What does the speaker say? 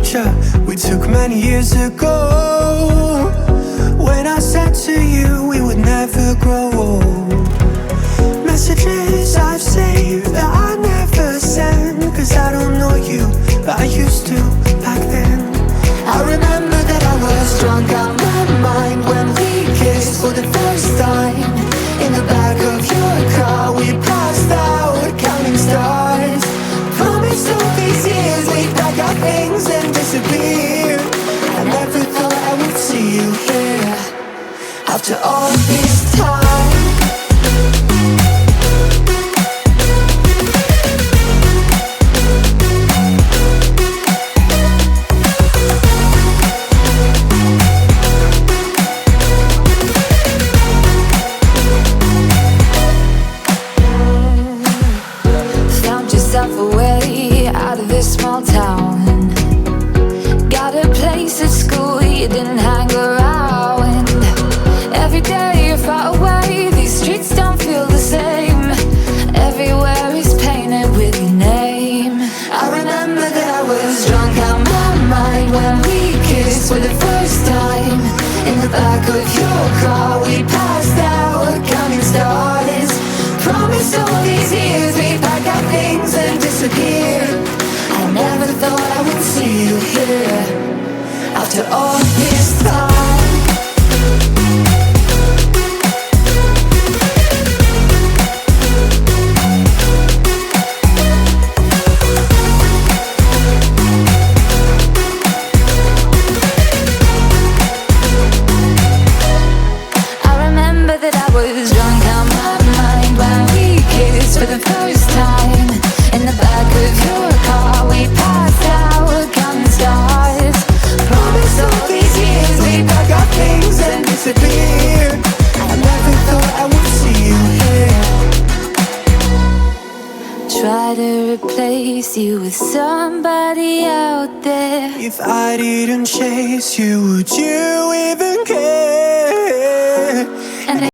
picture we took many years ago, when I said to you we would never grow old. Messages I've saved that I never send, 'cause I don't know you, but I used to back then. I remember that I was drunk out my mind when we kissed for the first time. In the back of your car we passed out counting stars. Promised all these years we'd pack our things and disappear. I never thought I would see you here after all this time. Away out of this small town, got a place at school you didn't hang around. Every day you're far away, these streets don't feel the same. Everywhere is painted with your name. I remember that I was drunk out my mind when we kissed for the first time. In the back of your car we passed out counting stars. Promised all these years we'd pack our things and disappear. I never thought I would see you here after all this time. I remember that I was drunk out my mind when we kissed for the first time. In the back of your car we passed out counting stars. Promised all these years we'd pack our things and disappear. I never thought I would see you here. Try to replace you with somebody out there. If I didn't chase you, would you even care?